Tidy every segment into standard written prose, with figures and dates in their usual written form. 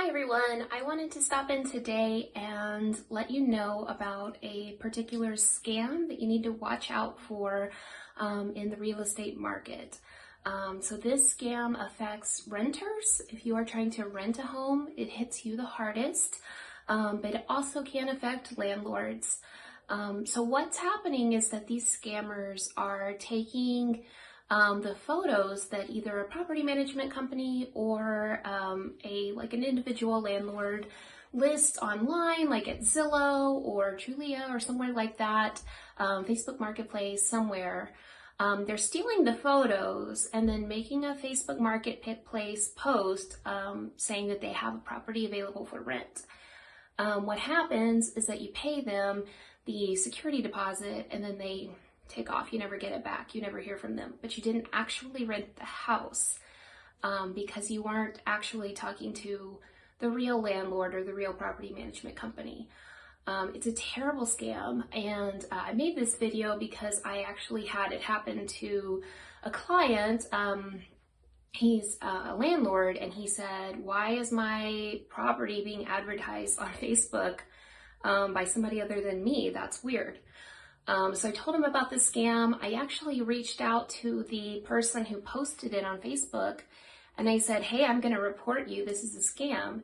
Hi everyone, I wanted to stop in today and let you know about a particular scam that you need to watch out for in the real estate market. So this scam affects renters. If you are trying to rent a home, it hits you the hardest, but it also can affect landlords. So what's happening is that these scammers are taking the photos that either a property management company or an individual landlord list online, like at Zillow or Trulia or somewhere like that, Facebook Marketplace, somewhere. They're stealing the photos and then making a Facebook Marketplace post saying that they have a property available for rent. What happens is that you pay them the security deposit and then they take off. You never get it back. You never hear from them. But you didn't actually rent the house because you weren't actually talking to the real landlord or the real property management company. It's a terrible scam, and I made this video because I actually had it happen to a client. He's a landlord, and he said, "Why is my property being advertised on Facebook by somebody other than me? That's weird." So I told him about this scam. I actually reached out to the person who posted it on Facebook, and I said, "Hey, I'm going to report you. This is a scam."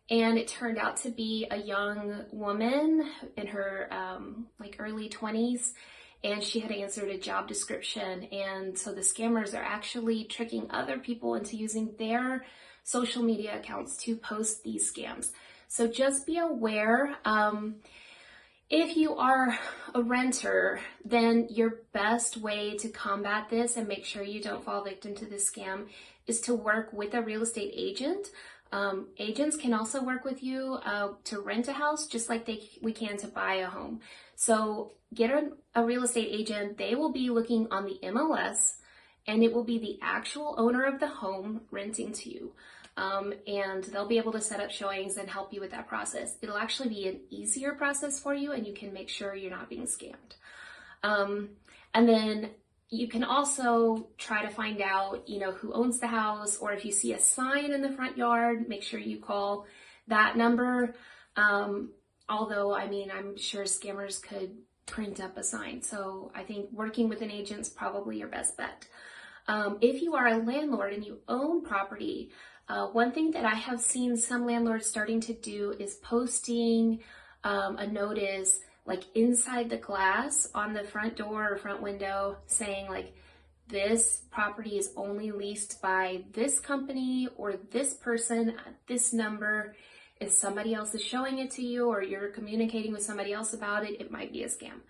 And it turned out to be a young woman in her early 20s, and she had answered a job description. And so the scammers are actually tricking other people into using their social media accounts to post these scams. So just be aware. If you are a renter, then your best way to combat this and make sure you don't fall victim to this scam is to work with a real estate agent. Agents can also work with you to rent a house just like we can to buy a home. So get a real estate agent. They will be looking on the MLS, and it will be the actual owner of the home renting to you. And they'll be able to set up showings and help you with that process. It'll actually be an easier process for you, and you can make sure you're not being scammed. And then you can also try to find out, who owns the house, or if you see a sign in the front yard, make sure you call that number. Although, I'm sure scammers could print up a sign. So I think working with an agent is probably your best bet. If you are a landlord and you own property, one thing that I have seen some landlords starting to do is posting a notice like inside the glass on the front door or front window saying like, this property is only leased by this company or this person at this number. If somebody else is showing it to you or you're communicating with somebody else about it, it might be a scam.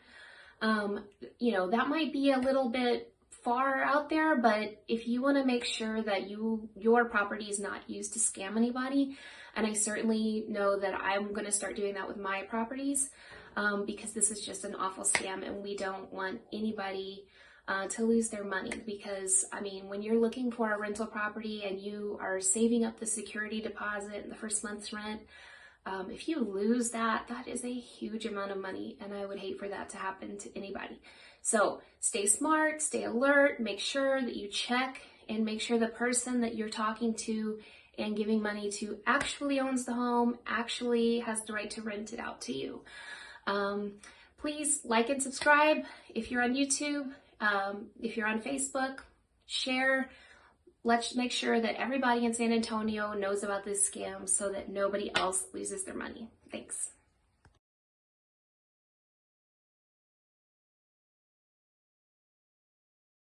That might be a little bit far out there, but if you want to make sure that your property is not used to scam anybody, and I certainly know that I'm going to start doing that with my properties, because this is just an awful scam and we don't want anybody to lose their money. Because when you're looking for a rental property and you are saving up the security deposit and the first month's rent, if you lose that, that is a huge amount of money, and I would hate for that to happen to anybody. So stay smart, stay alert, make sure that you check and make sure the person that you're talking to and giving money to actually owns the home, actually has the right to rent it out to you. Please like and subscribe if you're on YouTube, if you're on Facebook, share. Let's make sure that everybody in San Antonio knows about this scam so that nobody else loses their money. Thanks.